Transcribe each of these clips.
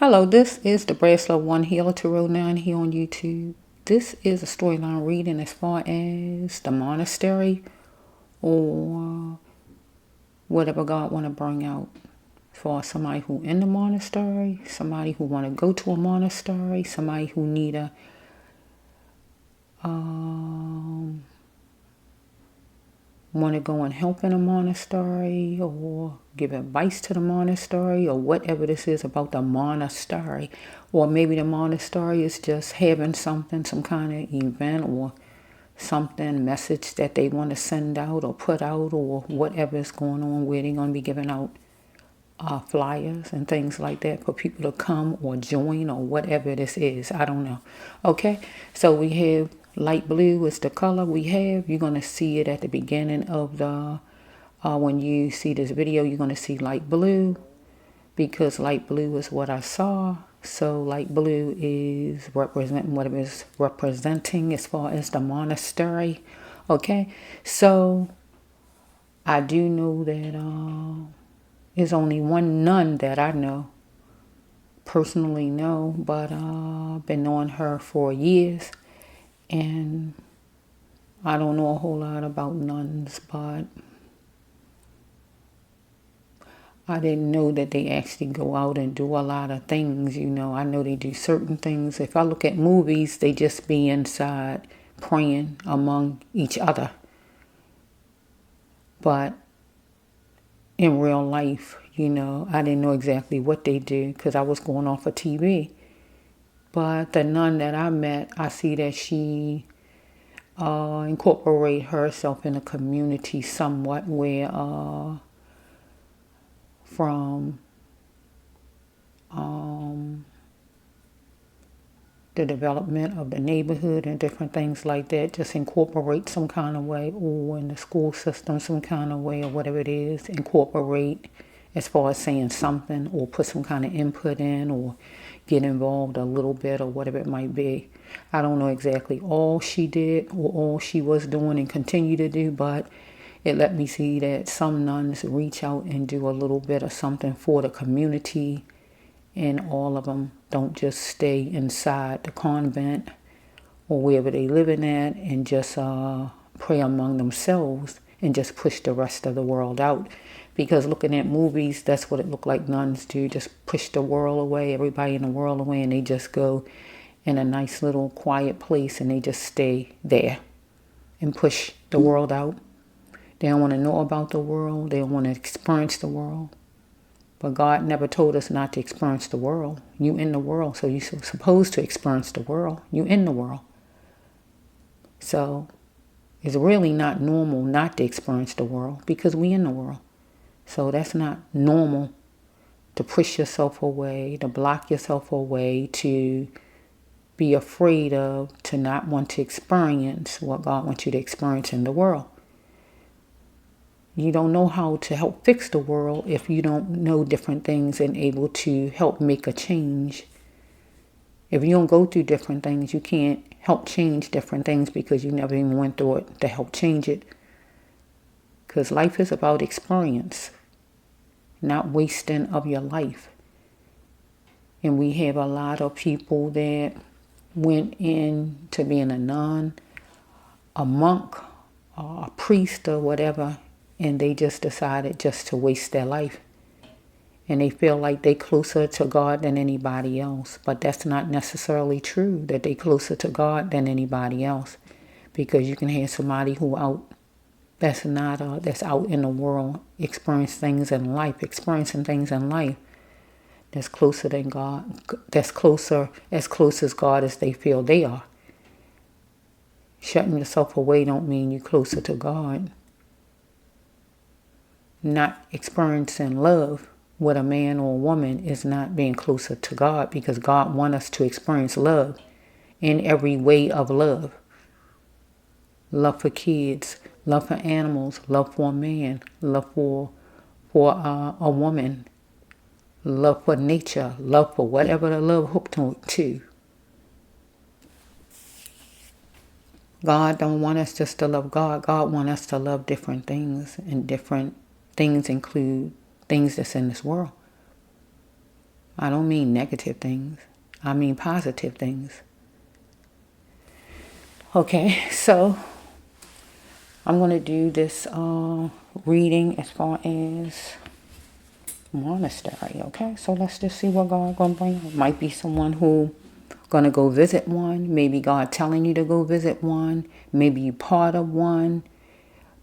Hello, this is the Bracelet One Healer Tarot 9 here on YouTube. This is a storyline reading as far as the monastery or whatever God want to bring out. As far as somebody who in the monastery, somebody who want to go to a monastery, somebody who need a want to go and help in a monastery or give advice to the monastery or whatever this is about the monastery. Or maybe the monastery is just having something, some kind of event or something, message that they want to send out or put out or whatever is going on where they're going to be giving out flyers and things like that for people to come or join or whatever this is. I don't know. Okay, so we have light blue is the color we have. You're going to see it at the beginning of the when you see this video, you're going to see light blue because light blue is what I saw. So light blue is representing what it is representing as far as the monastery. Okay, so I do know that there's only one nun that I know, personally know, but I've been knowing her for years, and I don't know a whole lot about nuns, but I didn't know that they actually go out and do a lot of things, you know. I know they do certain things. If I look at movies, they just be inside praying among each other. But in real life, you know, I didn't know exactly what they do because I was going off of TV. But the nun that I met, I see that she incorporate herself in the community somewhat where from the development of the neighborhood and different things like that, just incorporate some kind of way, or in the school system some kind of way, or whatever it is, incorporate as far as saying something or put some kind of input in or get involved a little bit or whatever it might be. I don't know exactly all she did or all she was doing and continue to do, but it let me see that some nuns reach out and do a little bit of something for the community, and all of them don't just stay inside the convent or wherever they living at and just pray among themselves and just push the rest of the world out. Because looking at movies, that's what it looked like nuns do, just push the world away, everybody in the world away, and they just go in a nice little quiet place and they just stay there and push the world out. They don't want to know about the world. They don't want to experience the world. But God never told us not to experience the world. You in the world, so you're supposed to experience the world. You in the world. So it's really not normal not to experience the world because we in the world. So that's not normal to push yourself away, to block yourself away, to be afraid of, to not want to experience what God wants you to experience in the world. You don't know how to help fix the world if you don't know different things and able to help make a change. If you don't go through different things, you can't help change different things because you never even went through it to help change it. Because life is about experience, not wasting of your life. And we have a lot of people that went in to being a nun, a monk, a priest or whatever, and they just decided just to waste their life. And they feel like they closer to God than anybody else. But that's not necessarily true, that they closer to God than anybody else. Because you can have somebody who that's out in the world, experiencing things in life, that's closer than God, that's closer, as close as God as they feel they are. Shutting yourself away don't mean you're closer to God. Not experiencing love with a man or a woman is not being closer to God, because God wants us to experience love in every way of love. Love for kids, love for animals, love for a man, love for a woman, love for nature, love for whatever the love hooked to. God don't want us just to love God. God wants us to love different things, and different things include things that's in this world. I don't mean negative things. I mean positive things. Okay, so I'm going to do this reading as far as Monastery, okay? So let's just see what God going to bring. It might be someone who going to go visit one. Maybe God telling you to go visit one. Maybe you part of one.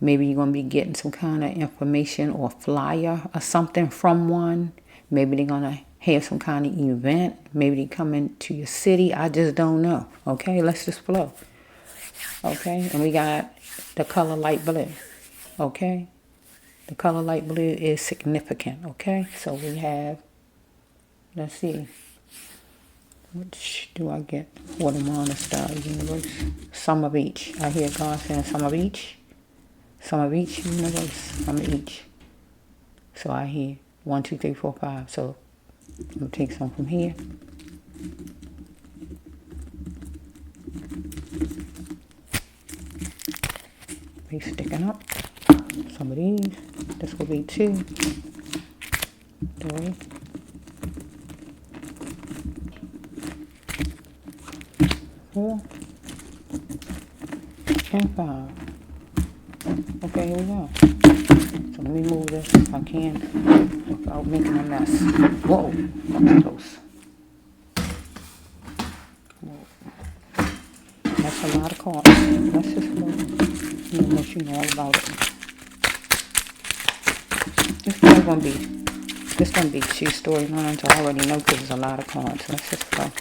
Maybe you're going to be getting some kind of information or flyer or something from one. Maybe they're going to have some kind of event. Maybe they come into your city. I just don't know. Okay, let's just flow. Okay, and we got the color light blue. Okay, the color light blue is significant. Okay, so we have, let's see, which do I get for the Monastery universe? Some of each. I hear God saying some of each. Some of each universe. Some of each. So I hear 1, 2, 3, 4, 5. So we'll take some from here. They sticking up. Some of these. This will be 2, 3, 4, and 5. Okay, here we go. So let me move this if I can without making a mess. Whoa, that was close. Whoa. That's a lot of cards. Let's just look. You know what you know all about it. This probably gonna be, this gonna be 2 storylines. I already know because there's a lot of cards. Let's just go.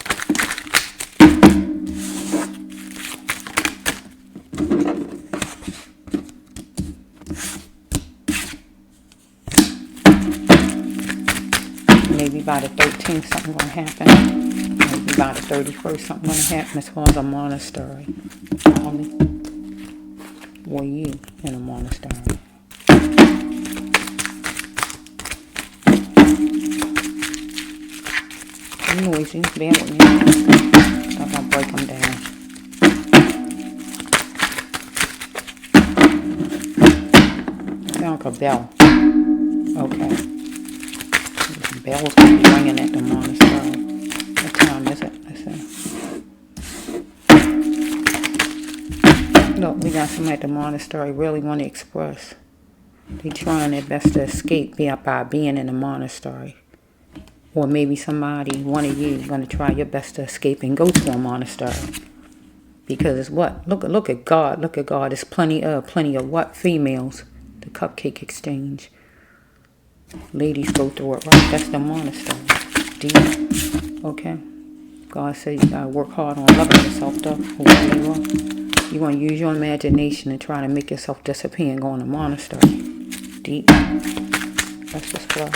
Maybe by the 13th something gonna happen. Maybe by the 31st something gonna happen as far as a monastery. Only were you in a monastery? Noisy, bear with me. I'm gonna break them down. Sound like a bell. Okay. The bells gonna be ringing at the monastery. What time is it? Let's see. Look, we got somebody at the monastery really want to express. They trying their best to escape by being in the monastery. Or maybe somebody, one of you, is going to try your best to escape and go to a monastery. Because it's what? Look at God. Look at God. There's plenty of what? Females. The cupcake exchange. Ladies go through it, right? That's the monastery. Deep. Okay. God said you got to work hard on loving yourself, though. Whoever you are. You're going to use your imagination and try to make yourself disappear and go in a monastery. Deep. Let's just flow.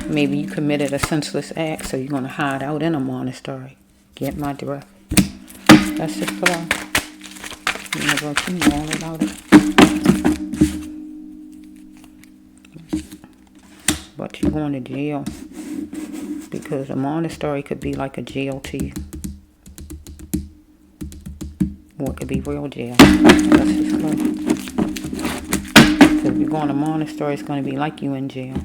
Maybe you committed a senseless act, so you're going to hide out in a monastery. Get my drift. That's just flow. You know all about it. But you're going to jail. Because a monastery could be like a jail to you. Or it could be real jail. That's just flow. Because if you're going to a monastery, it's going to be like you in jail.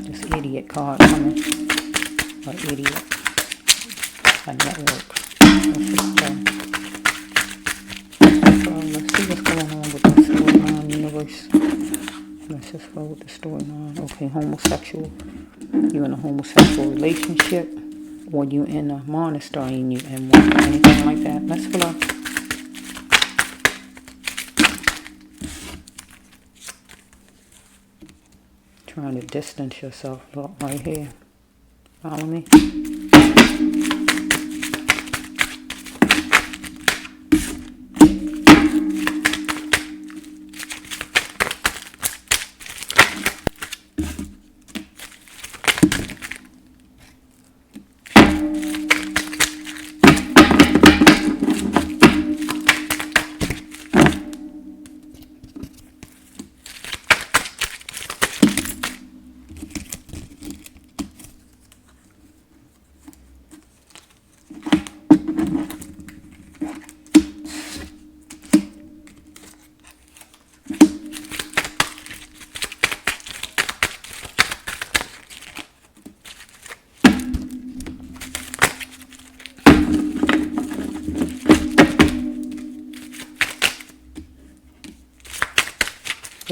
This idiot card coming. An idiot. A network. Let's see what's going on with this storyline universe. Let's just go with the storyline. Okay, homosexual. You in a homosexual relationship. Or you in a monastery and you in one. Anything like that. Let's flow. Trying to distance yourself. Look right here. Follow me.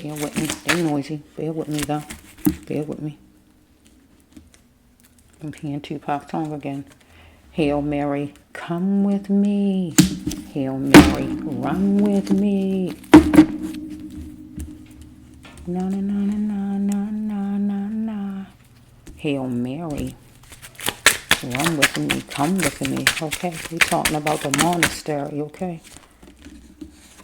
Bear with me. They noisy. Bear with me, though. Bear with me. I'm hearing Tupac's song again. Hail Mary, come with me. Hail Mary, run with me. Na na na na na na na na. Hail Mary, run with me, come with me. Okay, we're talking about the monastery, okay?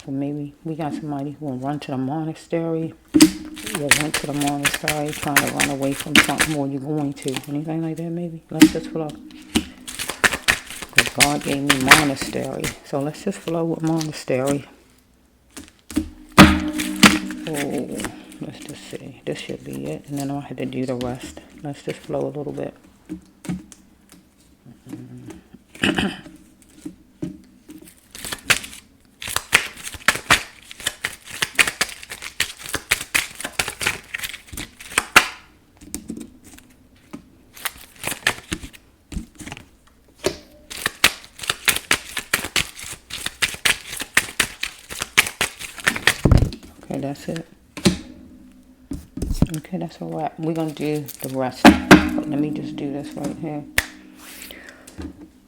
So maybe we got somebody who will run to the monastery. You went to the monastery trying to run away from something, or you're going to. Anything like that, maybe? Let's just flow. Because God gave me monastery. So let's just flow with monastery. Oh, let's just see. This should be it. And then I'll have to do the rest. Let's just flow a little bit. Okay, that's it. Okay, that's a wrap. We're going to do the rest. But let me just do this right here.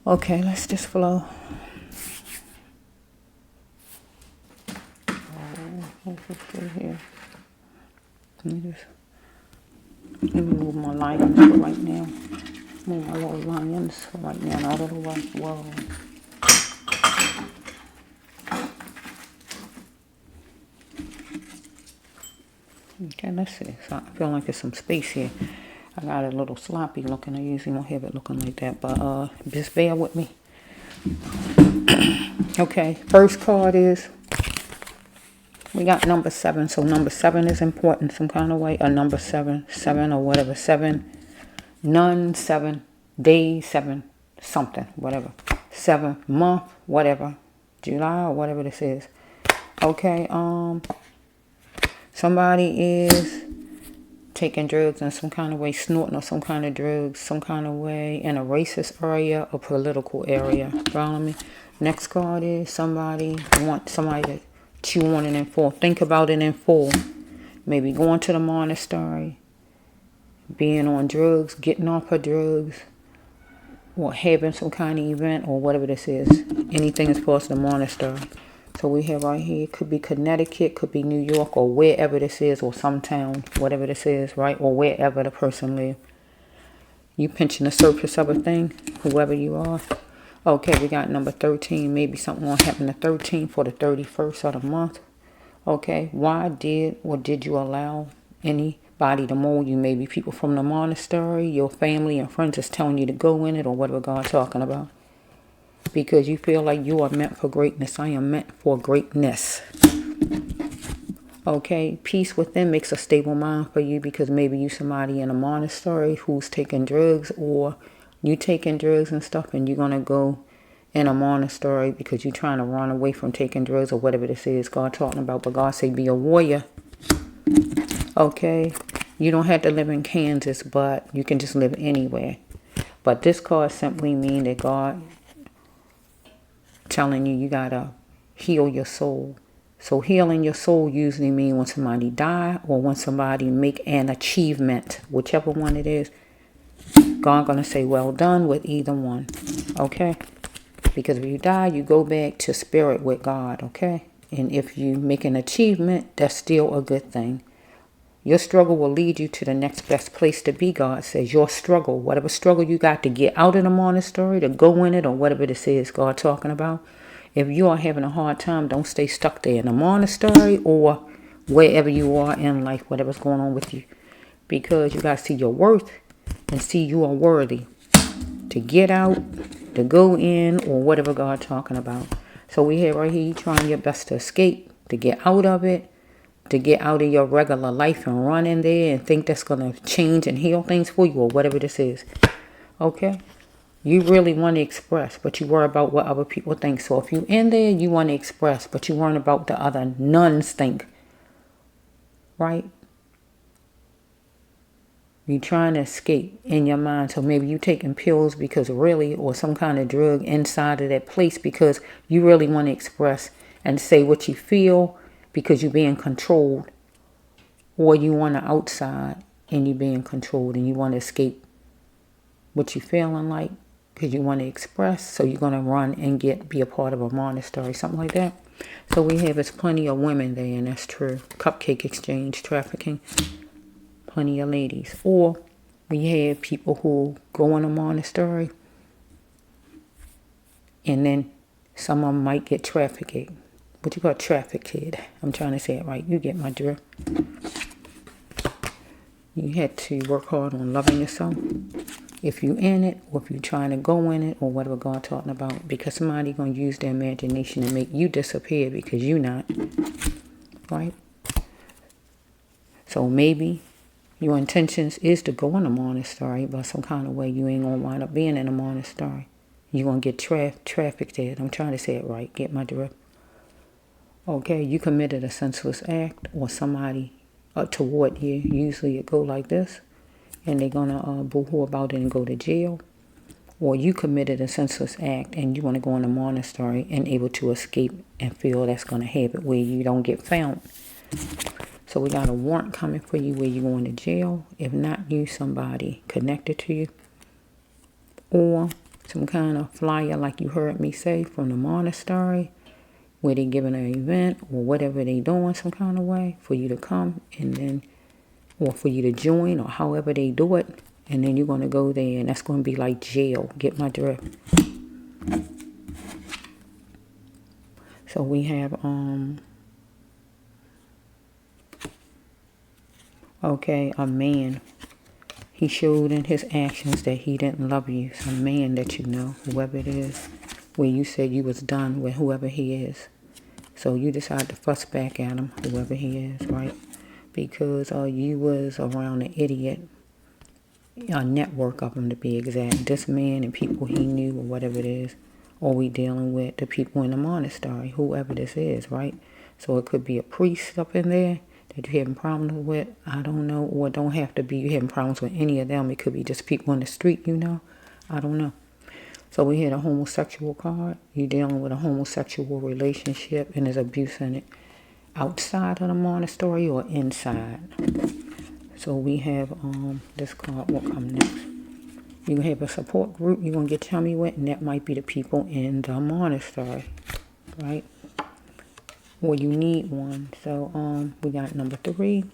Okay, let's just flow. Let's just do here. Let me move my lions for right now. Move my little lions for right now out of the way. Whoa. Okay, let's see. So I feel like there's some space here. I got a little sloppy looking. I usually don't have it looking like that, but just bear with me. Okay, first card is, we got number 7. So number 7 is important some kind of way. Or number 7 or whatever. 7, none, 7, day, 7, something, whatever. 7 month, whatever. July or whatever this is. Okay, somebody is taking drugs in some kind of way, snorting or some kind of drugs, some kind of way in a racist area or political area. Follow me? Next card is somebody wants somebody to chew on it in full. Think about it in full. Maybe going to the monastery, being on drugs, getting off of drugs, or having some kind of event or whatever this is. Anything as far as the monastery. So we have right here, could be Connecticut, could be New York, or wherever this is, or some town, whatever this is, right? Or wherever the person lives. You pinching the surface of a thing, whoever you are. Okay, we got number 13. Maybe something will happen the 13th for the 31st of the month. Okay, why did or did you allow anybody to mold you? Maybe people from the monastery, your family and friends is telling you to go in it, or whatever God's talking about. Because you feel like you are meant for greatness. I am meant for greatness. Okay, peace within makes a stable mind for you, because maybe you somebody in a monastery who's taking drugs, or you taking drugs and stuff, and you're going to go in a monastery because you're trying to run away from taking drugs or whatever this is God talking about. But God say be a warrior. Okay, you don't have to live in Kansas, but you can just live anywhere. But this card simply means that God telling you gotta heal your soul. So healing your soul usually means when somebody die or when somebody make an achievement, whichever one it is. God gonna say well done with either one. Okay, because if you die, you go back to spirit with God. Okay, and if you make an achievement, that's still a good thing. Your struggle will lead you to the next best place to be. God says your struggle, whatever struggle you got to get out of the monastery, to go in it, or whatever this is God talking about. If you are having a hard time, don't stay stuck there in the monastery or wherever you are in life, whatever's going on with you. Because you got to see your worth and see you are worthy to get out, to go in, or whatever God talking about. So we have right here, you trying your best to escape, to get out of it, to get out of your regular life and run in there and think that's going to change and heal things for you, or whatever this is. Okay? You really want to express, but you worry about what other people think. So if you in there, you want to express, but you worry about the other nuns think. Right? You're trying to escape in your mind. So maybe you taking pills because really, or some kind of drug inside of that place because you really want to express and say what you feel, because you're being controlled or you on the outside and you're being controlled and you want to escape what you're feeling like because you want to express, so you're going to run and be a part of a monastery, something like that. So we have is plenty of women there, and that's true. Cupcake exchange, trafficking, plenty of ladies. Or we have people who go in a monastery and then some of them might get trafficked. What you call trafficked? I'm trying to say it right. You get my drift. You had to work hard on loving yourself. If you in it, or if you're trying to go in it, or whatever God talking about, because somebody going to use their imagination and make you disappear because you're not, right? So maybe your intentions is to go in a monastery, but some kind of way you ain't going to wind up being in a monastery. You're going to get trafficked. I'm trying to say it right. Get my drift. Okay, you committed a senseless act, or somebody toward you. Usually it go like this, and they're going to boo-hoo about it and go to jail. Or you committed a senseless act and you want to go in a monastery and able to escape and feel that's going to happen where you don't get found. So we got a warrant coming for you where you're going to jail. If not you, somebody connected to you. Or some kind of flyer like you heard me say from the monastery where they giving an event or whatever they doing some kind of way for you to come and then, or for you to join or however they do it. And then you're going to go there and that's going to be like jail. Get my drift. So we have, okay, a man. He showed in his actions that he didn't love you. Some man that you know, whoever it is, where you said you was done with whoever he is. So you decide to fuss back at him, whoever he is, right? Because you was around an idiot, a network of them to be exact. This man and people he knew or whatever it is. Or we dealing with the people in the monastery, whoever this is, right? So it could be a priest up in there that you're having problems with, I don't know, or it don't have to be you having problems with any of them. It could be just people in the street, you know. I don't know. So we had a homosexual card. You're dealing with a homosexual relationship and there's abuse in it. Outside of the monastery or inside. So we have this card will come next. You have a support group you're going to get tummy with, and that might be the people in the monastery, right? Or you need one. So we got number 3.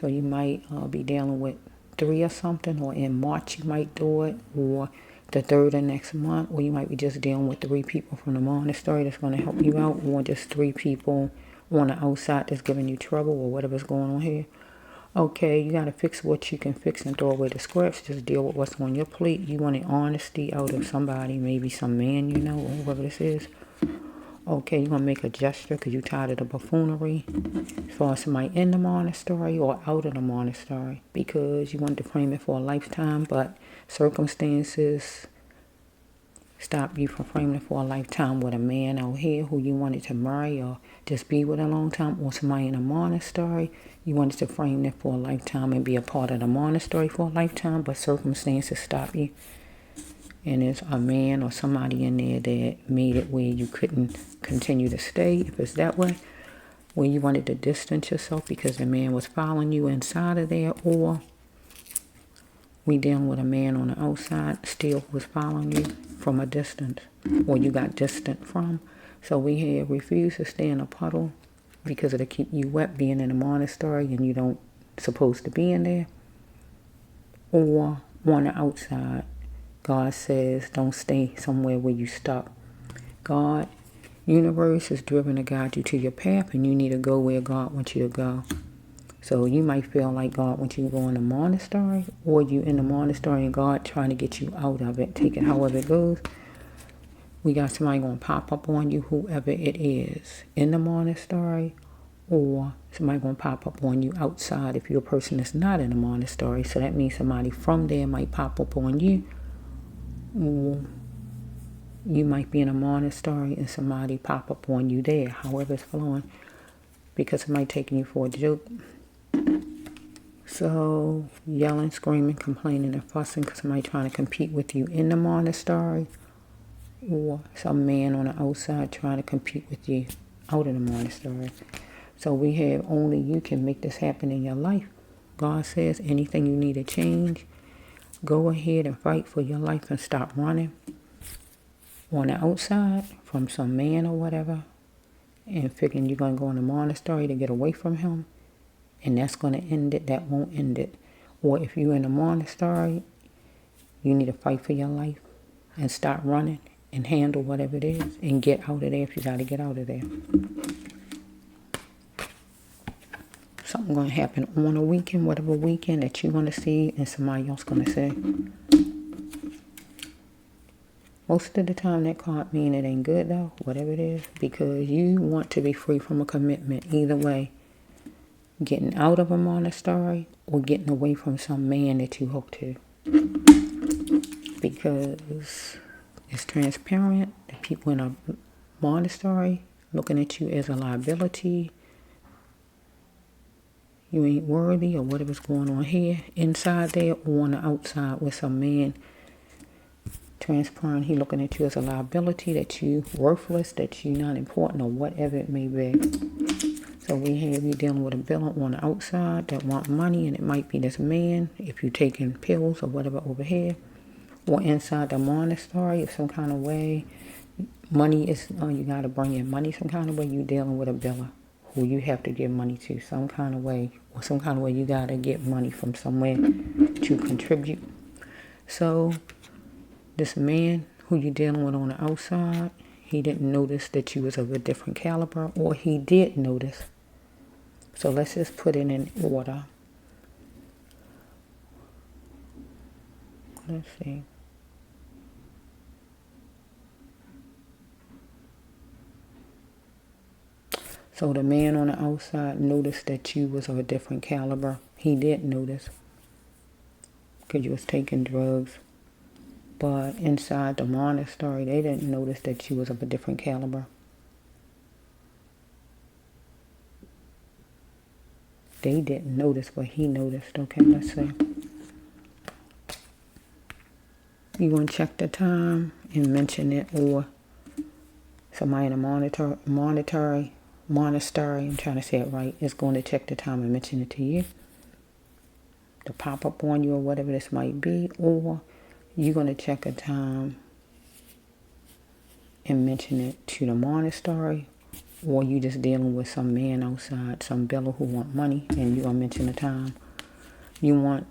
So you might be dealing with 3 or something, or in March you might do it, or the 3rd of next month, or you might be just dealing with 3 people from the monastery that's going to help you out, or just 3 people on the outside that's giving you trouble, or whatever's going on here. Okay, you got to fix what you can fix and throw away the scraps. Just deal with what's on your plate. You want an honesty out of somebody, maybe some man you know, or whoever this is. Okay, you're going to make a gesture because you're tired of the buffoonery. As far as somebody in the monastery or out of the monastery. Because you want to frame it for a lifetime, but circumstances stop you from framing it for a lifetime with a man out here who you wanted to marry or just be with a long time, or somebody in a monastery. You wanted to frame it for a lifetime and be a part of the monastery for a lifetime, but circumstances stop you. And there's a man or somebody in there that made it where you couldn't continue to stay, if it's that way, where you wanted to distance yourself because the man was following you inside of there, or we dealing with a man on the outside still was following you from a distance, or you got distant from. So we have refused to stay in a puddle because it'll keep you wet being in a monastery and you don't supposed to be in there, or on the outside. God says don't stay somewhere where you stuck. God, universe is driven to guide you to your path, and you need to go where God wants you to go. So you might feel like God wants you to go in a monastery, or you in the monastery and God trying to get you out of it. Take it however it goes. We got somebody going to pop up on you, whoever it is, in the monastery, or somebody going to pop up on you outside if you're a person that's not in a monastery. So that means somebody from there might pop up on you, or you might be in a monastery and somebody pop up on you there, however it's flowing, because it might take you for a joke. So yelling, screaming, complaining, and fussing because somebody trying to compete with you in the monastery, or some man on the outside trying to compete with you out of the monastery. So we have only you can make this happen in your life. God says anything you need to change, go ahead and fight for your life and stop running on the outside from some man or whatever and figuring you're going to go in a monastery to get away from him and that's going to end it. That won't end it. Or if you're in a monastery, you need to fight for your life and stop running and handle whatever it is and get out of there if you got to get out of there. Something going to happen on a weekend, whatever weekend that you're going to see and somebody else going to say. Most of the time that card mean it ain't good though, whatever it is, because you want to be free from a commitment either way. Getting out of a monastery or getting away from some man that you hope to. Because it's transparent. The people in a monastery looking at you as a liability. You ain't worthy or whatever's going on here. Inside there or on the outside with some man. Transparent, he looking at you as a liability, that you worthless, that you not important or whatever it may be. So we have you dealing with a villain on the outside that want money, and it might be this man if you're taking pills or whatever over here. Or inside the monastery of some kind of way. Money is, you got to bring in money some kind of way. You dealing with a villain who you have to give money to some kind of way. Or some kind of way you got to get money from somewhere to contribute. So this man who you're dealing with on the outside, he didn't notice that you was of a different caliber, or he did notice. So let's just put it in order. Let's see. So the man on the outside noticed that you was of a different caliber. He did notice because you was taking drugs. But inside the monastery, they didn't notice that you was of a different caliber. They didn't notice, but he noticed. Okay, let's see. You want to check the time and mention it, or somebody in a monastery, I'm trying to say it right, is going to check the time and mention it to you. To pop up on you or whatever this might be, or you're going to check a time and mention it to the monastery, or you just dealing with some man outside, some bella who want money, and you're going to mention the time. You want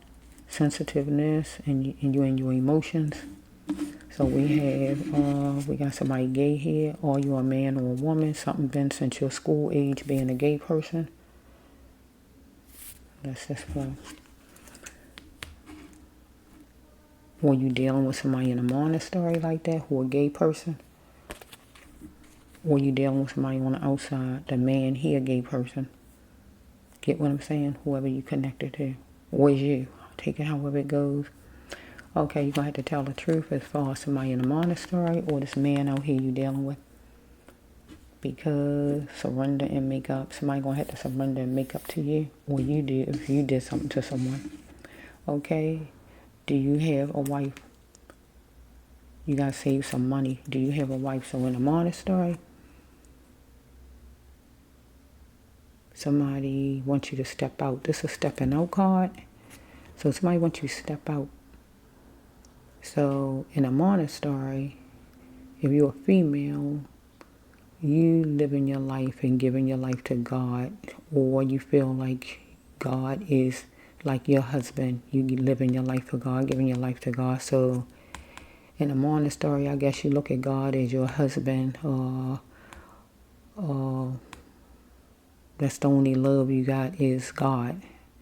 sensitiveness and you and your emotions. So we got somebody gay here, or you're a man or a woman, something been since your school age being a gay person. That's this one. Or you dealing with somebody in a monastery like that who a gay person. Or you dealing with somebody on the outside, the man, he a gay person. Get what I'm saying? Whoever you connected to. Or is you. Take it however it goes. Okay, you're going to have to tell the truth as far as somebody in a monastery or this man out here you dealing with. Because surrender and make up. Somebody going to have to surrender and make up to you. Or you did if you did something to someone. Okay. Do you have a wife? You got to save some money. Do you have a wife? So in a monastery, somebody wants you to step out. This is a stepping out card. So somebody wants you to step out. So in a monastery, if you're a female, you living your life and giving your life to God, or you feel like God is like your husband. You living your life for God, giving your life to God. So in a monastery, I guess you look at God as your husband. That's the only love you got is God.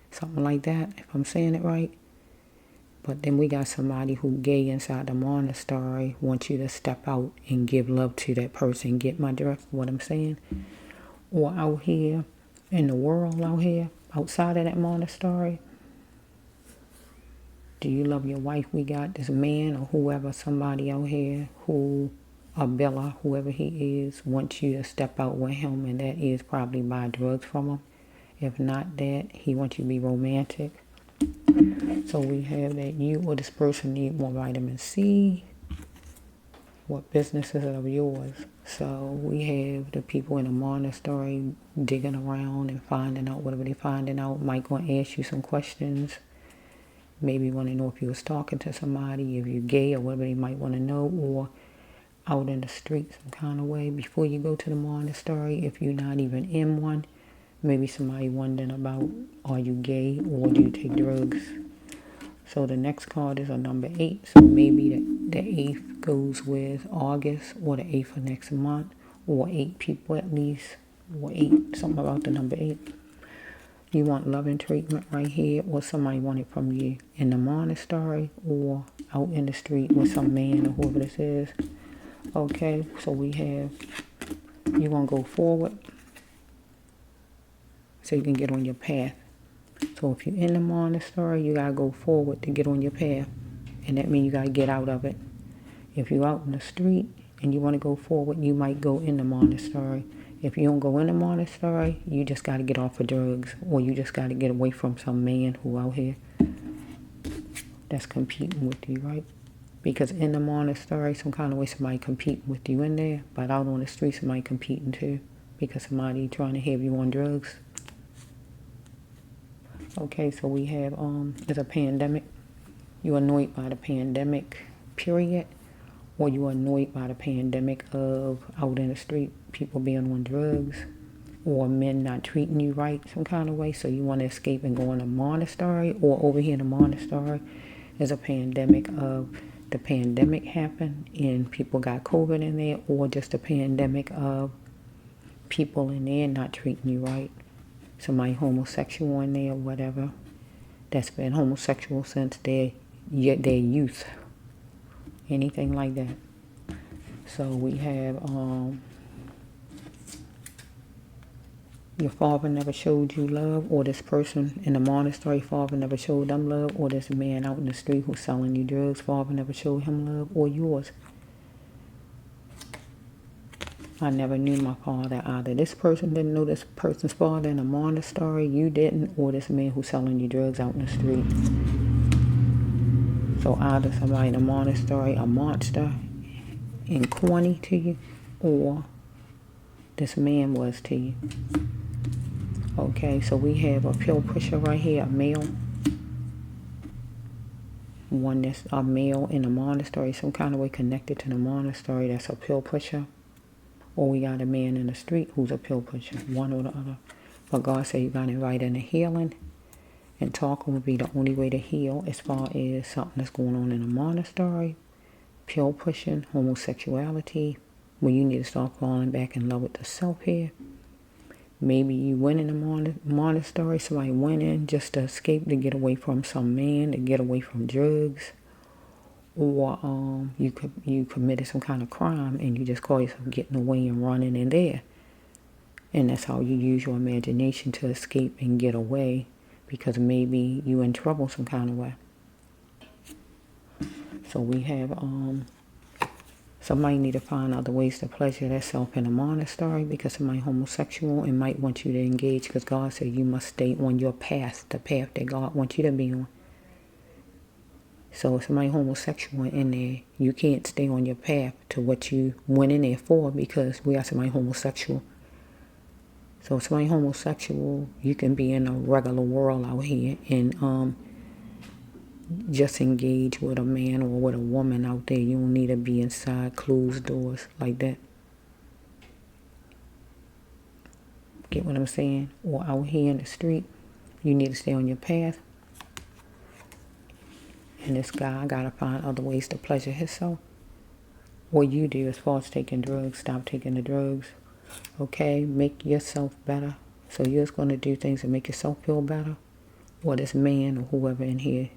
Something like that, if I'm saying it right. But then we got somebody who gay inside the monastery wants you to step out and give love to that person. Get my drift, what I'm saying? Or out here in the world out here, outside of that monastery, do you love your wife? We got this man or whoever, somebody out here who, a Bella, whoever he is, wants you to step out with him, and that is probably buy drugs from him. If not that, he wants you to be romantic. So we have that you or this person need more vitamin C. What businesses are yours? So we have the people in the monastery digging around and finding out whatever they're finding out. Might going to ask you some questions. Maybe want to know if you was talking to somebody, if you're gay or whatever they might want to know, or out in the street some kind of way. Before you go to the monastery, if you're not even in one, maybe somebody wondering about, are you gay or do you take drugs? So the next card is a number 8. So maybe the 8th goes with August or the 8th of next month, or 8 people at least, or 8, something about the number 8. You want love and treatment right here, or somebody want it from you in the monastery or out in the street with some man or whoever this is. Okay, so we have, you want to go forward so you can get on your path. So if you're in the monastery, you got to go forward to get on your path. And that means you got to get out of it. If you're out in the street and you want to go forward, you might go in the monastery. If you don't go in the monastery, you just got to get off of drugs. Or you just got to get away from some man who out here that's competing with you, right? Because in the monastery, some kind of way somebody competing with you in there. But out on the street, somebody competing too. Because somebody trying to have you on drugs. Okay, so we have, there's a pandemic. You're annoyed by the pandemic, period. Or you're annoyed by the pandemic of out in the street, people being on drugs. Or men not treating you right some kind of way. So you want to escape and go in a monastery. Or over here in the monastery, there's a pandemic of the pandemic happened and people got COVID in there. Or just a pandemic of people in there not treating you right. Somebody homosexual in there or whatever, that's been homosexual since their youth, anything like that. So we have your father never showed you love, or this person in the monastery, father never showed them love, or this man out in the street who's selling you drugs, father never showed him love, or yours. I never knew my father either. This person didn't know this person's father in a monastery. You didn't, or this man who's selling you drugs out in the street. So either somebody in a monastery, a monster and corny to you, or this man was to you. Okay, so we have a pill pusher right here, a male. One that's a male in a monastery, some kind of way connected to the monastery, that's a pill pusher. Or we got a man in the street who's a pill pusher, one or the other. But God said you got to invite in the healing. And talking would be the only way to heal as far as something that's going on in a monastery. Pill pushing, homosexuality. When you need to start falling back in love with the self here. Maybe you went in a monastery, somebody went in just to escape, to get away from some man, to get away from drugs. Or you committed some kind of crime and you just call yourself getting away and running in there. And that's how you use your imagination to escape and get away, because maybe you in trouble some kind of way. So we have somebody need to find other ways to pleasure themselves in a monastery, because somebody homosexual and might want you to engage, because God said you must stay on your path, the path that God wants you to be on. So if somebody homosexual in there, you can't stay on your path to what you went in there for, because we got somebody homosexual. So if somebody homosexual, you can be in a regular world out here and just engage with a man or with a woman out there. You don't need to be inside closed doors like that. Get what I'm saying? Or out here in the street, you need to stay on your path. And this guy got to find other ways to pleasure himself. Or you do, as far as taking drugs. Stop taking the drugs. Okay? Make yourself better. So you're just going to do things to make yourself feel better. Or this man or whoever in here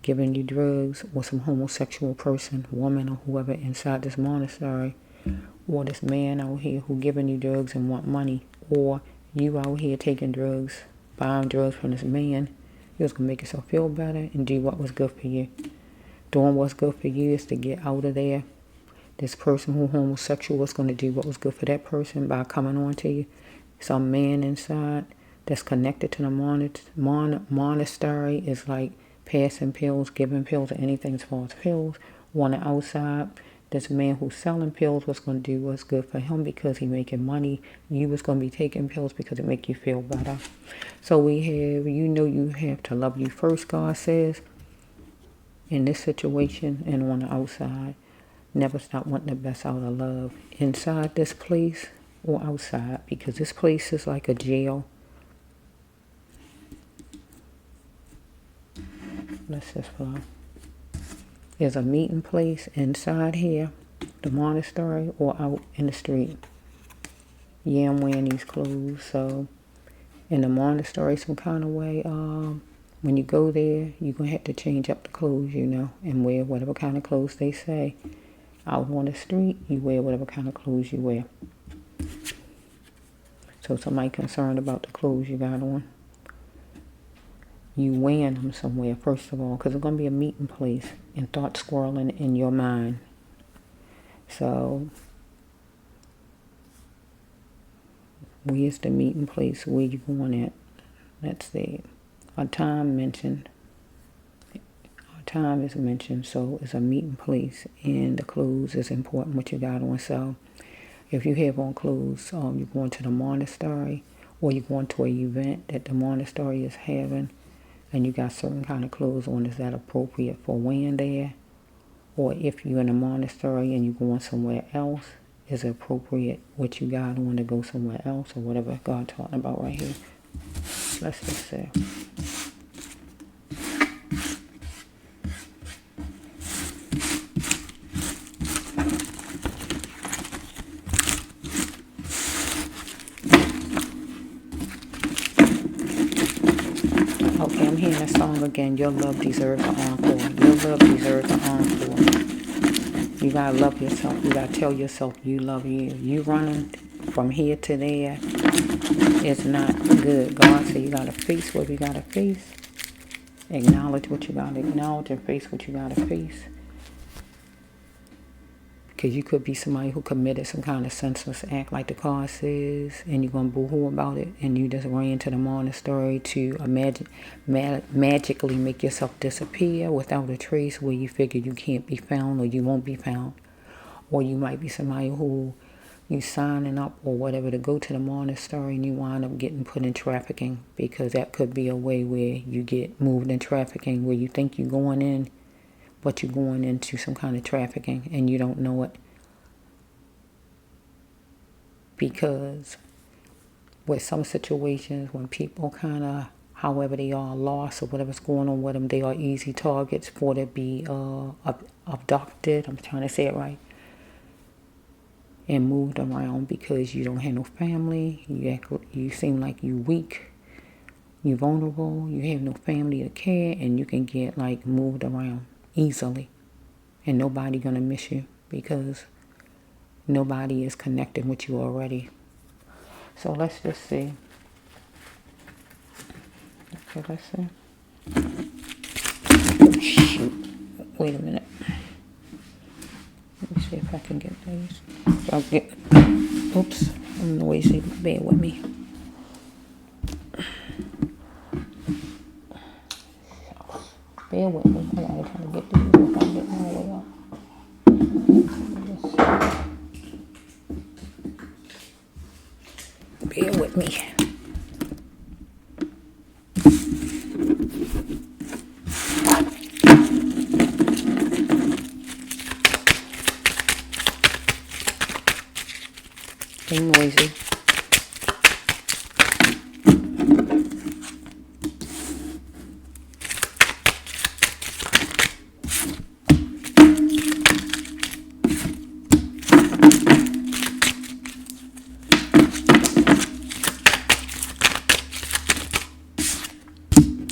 giving you drugs. Or some homosexual person, woman or whoever inside this monastery. Or this man out here who giving you drugs and want money. Or you out here taking drugs, buying drugs from this man. You're just going to make yourself feel better and do what was good for you. Doing what's good for you is to get out of there. This person who homosexual was going to do what was good for that person by coming on to you. Some man inside that's connected to the monastery is like passing pills, giving pills, or anything as far as pills. One outside This man who's selling pills was going to do what's good for him because he making money. You was going to be taking pills because it make you feel better. So we have, you have to love you first, God says, in this situation and on the outside. Never stop wanting the best out of love. Inside this place or outside, because this place is like a jail. Let's just flow. There's a meeting place inside here, the monastery, or out in the street. Yeah, I'm wearing these clothes, so in the monastery some kind of way, when you go there, you're going to have to change up the clothes, and wear whatever kind of clothes they say. Out on the street, you wear whatever kind of clothes you wear. So somebody concerned about the clothes you got on, you wearing them somewhere, first of all, because it's going to be a meeting place and thought swirling in your mind. So, where's the meeting place? Where you going at? Let's see. A time mentioned. Time is mentioned, so it's a meeting place, and the clothes is important what you got on. So if you have on clothes, you're going to the monastery, or you're going to an event that the monastery is having, and you got certain kind of clothes on, is that appropriate for wearing there? Or if you're in a monastery and you're going somewhere else, is it appropriate what you got on to go somewhere else, or whatever God talking about right here? Let's just say. Okay, I'm hearing that song again. Your love deserves an encore. Your love deserves an encore. You gotta love yourself. You gotta tell yourself you love you. You running from here to there is not good. God said you gotta face what you gotta face. Acknowledge what you gotta acknowledge and face what you gotta face. Because you could be somebody who committed some kind of senseless act like the card says, and you're going to boo-hoo about it, and you just ran to the monastery to magically make yourself disappear without a trace, where you figure you can't be found or you won't be found. Or you might be somebody who you signing up or whatever to go to the monastery, and you wind up getting put in trafficking, because that could be a way where you get moved in trafficking, where you think you're going in, but you're going into some kind of trafficking and you don't know it. Because with some situations, when people kind of, however they are lost or whatever's going on with them, they are easy targets for to be abducted, I'm trying to say it right, and moved around, because you don't have no family, you seem like you weak, you vulnerable, you have no family to care, and you can get like moved around easily, and nobody gonna miss you because nobody is connected with you already. So let's just see. Okay, let's see. Oh, shoot. Wait a minute. Let me see if I can get these. Oops, I'm noisy. Bear with me. Bear with me. I gotta try to get these if I get my way up. Bear with me. Be noisy.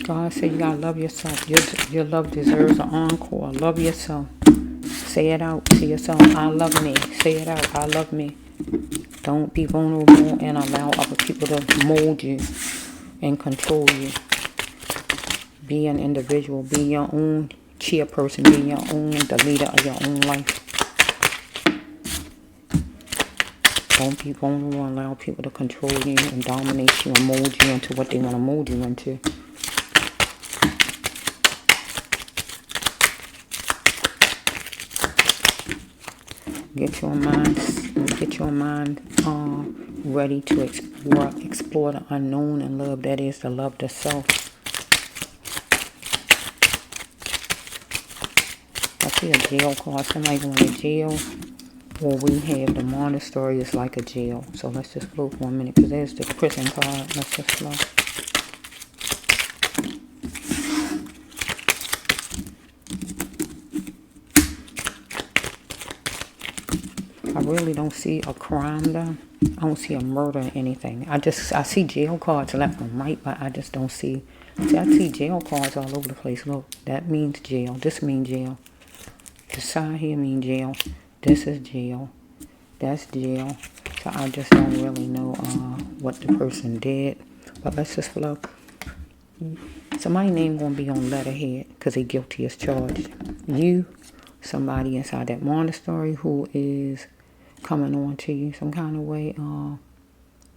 God said you gotta love yourself. Your love deserves an encore. Love yourself. Say it out to yourself. I love me. Say it out. I love me. Don't be vulnerable and allow other people to mold you and control you. Be an individual. Be your own chairperson. Be your own, the leader of your own life. Don't be vulnerable and allow people to control you and dominate you and mold you into what they want to mold you into. Get your mind ready to explore the unknown and love. That is the love the self. I see a jail card. Somebody going to jail. Or we have the monastery is like a jail. So let's just flow for a minute because there's the prison card. Let's just flow. I really don't see a crime though. I don't see a murder or anything. I see jail cards left and right, but I just don't see. See, I see jail cards all over the place. Look, that means jail. This means jail. The side here means jail. This is jail. That's jail. So I just don't really know what the person did. But let's just flow. Somebody's name gonna be on letterhead because they guilty as charged. You, somebody inside that monastery who is coming on to you some kind of way,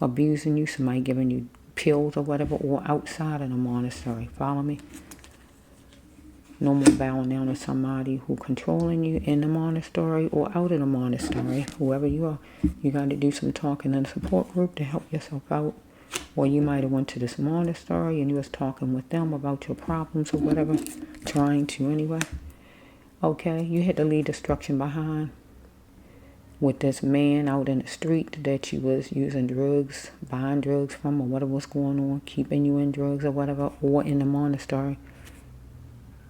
abusing you, somebody giving you pills or whatever, or outside of the monastery. Follow me? No more bowing down to somebody who controlling you in the monastery or out of the monastery. Whoever you are, you got to do some talking in a support group to help yourself out. Or you might have went to this monastery and you was talking with them about your problems or whatever. Trying to anyway. Okay, you had to leave destruction behind with this man out in the street that you was using drugs, buying drugs from or whatever was going on, keeping you in drugs or whatever, or in the monastery.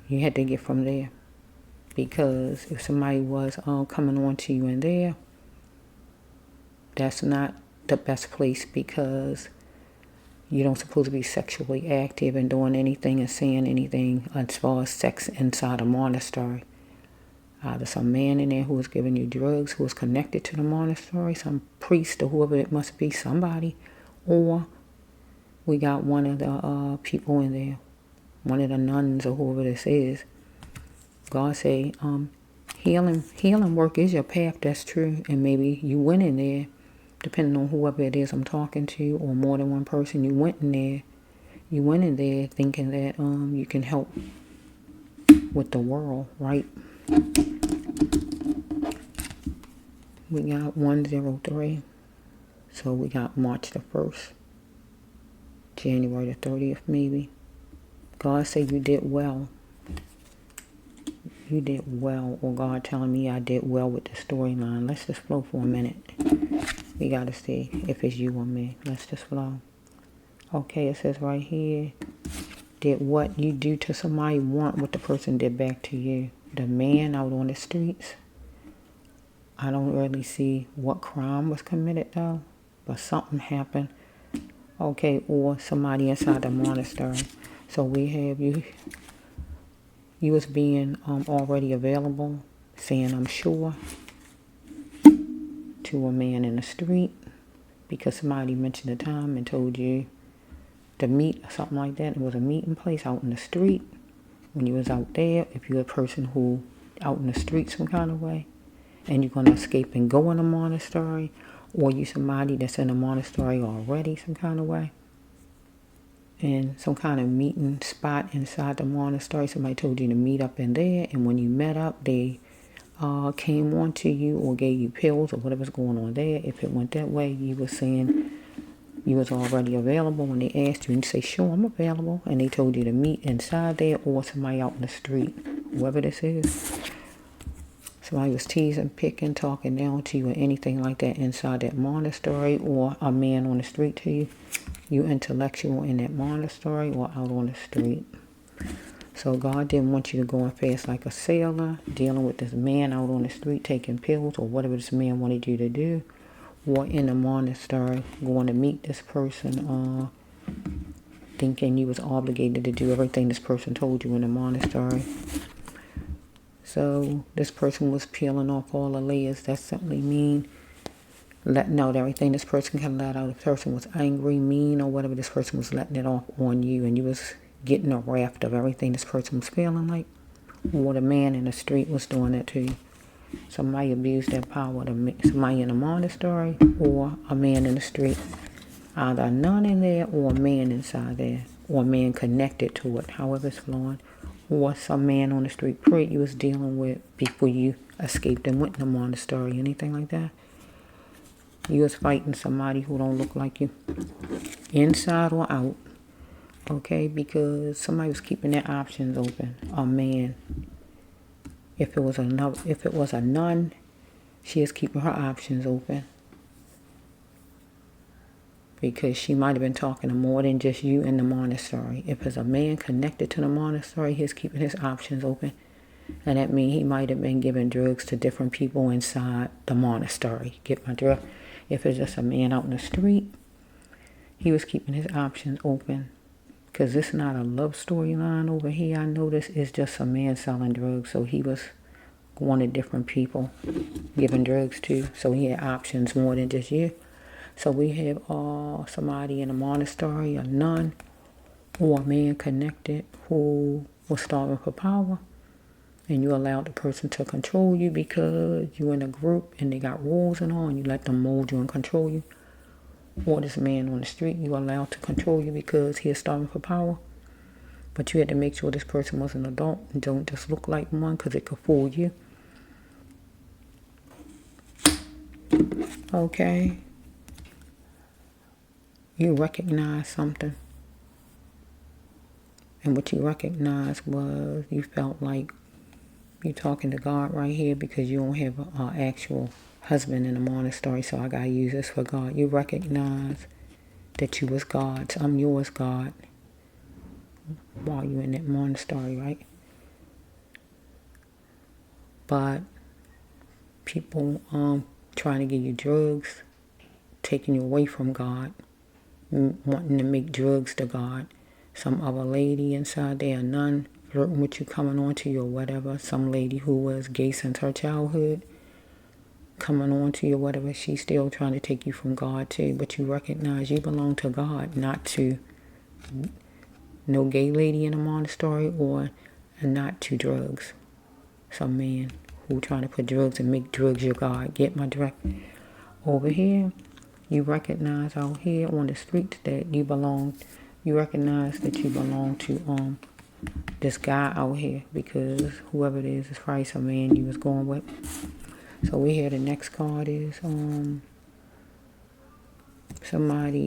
You had to get from there, because if somebody was coming on to you in there, that's not the best place, because you don't supposed to be sexually active and doing anything and saying anything as far as sex inside a monastery. Either some man in there who was giving you drugs, who was connected to the monastery, some priest or whoever it must be, somebody, or we got one of the people in there, one of the nuns or whoever this is. God say, healing work is your path, that's true. And maybe you went in there, depending on whoever it is I'm talking to, or more than one person, you went in there. You went in there thinking that you can help with the world, right? We got 103. So we got March the 1st, January the 30th maybe. God said you did well. You did well. Or God telling me I did well with the storyline. Let's just flow for a minute. We got to see if it's you or me. Let's just flow. Okay, it says right here. Did what you do to somebody want what the person did back to you. The man out on the streets. I don't really see what crime was committed though. But something happened. Okay, or somebody inside the monastery. So we have you was being already available, saying I'm sure, to a man in the street, because somebody mentioned the time and told you to meet or something like that. It was a meeting place out in the street. When you was out there, if you're a person who out in the street some kind of way, and you're going to escape and go in a monastery, or you somebody that's in a monastery already some kind of way, in some kind of meeting spot inside the monastery. Somebody told you to meet up in there, and when you met up, they came on to you or gave you pills or whatever's going on there. If it went that way, you were saying you was already available. When they asked you, and you say, sure, I'm available, and they told you to meet inside there or somebody out in the street, whoever this is. Somebody was teasing, picking, talking down to you or anything like that inside that monastery, or a man on the street to you. You intellectual in that monastery or out on the street. So God didn't want you to go and fast like a sailor, dealing with this man out on the street taking pills or whatever this man wanted you to do, or in the monastery going to meet this person, thinking you was obligated to do everything this person told you in the monastery. So this person was peeling off all the layers. That simply mean letting out everything this person can let out. If the person was angry, mean, or whatever, this person was letting it off on you, and you was getting a raft of everything this person was feeling like. Or the man in the street was doing that to you. Somebody abused their power. Somebody in a monastery or a man in the street. Either a nun in there or a man inside there. Or a man connected to it, however it's flowing. or some man on the street period you was dealing with before you escaped and went in the monastery, anything like that. You was fighting somebody who don't look like you, inside or out, okay? Because somebody was keeping their options open. A man. If it was a nun, she is keeping her options open. Because she might have been talking to more than just you in the monastery. If it's a man connected to the monastery, he's keeping his options open. And that means he might have been giving drugs to different people inside the monastery. Get my drift? If it's just a man out in the street, he was keeping his options open. Because this is not a love storyline over here. I notice it's just a man selling drugs. So he was wanted different people giving drugs to. So he had options more than just you. So we have somebody in a monastery, a nun, or a man connected who was starving for power. And you allowed the person to control you because you're in a group and they got rules and all, and you let them mold you and control you. Or this man on the street, you allowed to control you because he is starving for power. But you had to make sure this person was an adult and don't just look like one because it could fool you. Okay. You recognize something. And what you recognized was you felt like you're talking to God right here because you don't have an actual husband in a monastery, so I got to use this for God. You recognize that you was God's. I'm yours, God, while you're in that monastery, right? But people trying to give you drugs, taking you away from God, wanting to make drugs to God. Some other lady inside there, a nun, flirting with you, coming on to you or whatever. Some lady who was gay since her childhood, coming on to you or whatever. She's still trying to take you from God too. But you recognize you belong to God, not to no gay lady in a monastery or not to drugs. Some man who trying to put drugs and make drugs your God. Get my direct. Over here, you recognize out here on the streets that you belong. You recognize that you belong to this guy out here because whoever it is probably some man you was going with. So we here the next card is somebody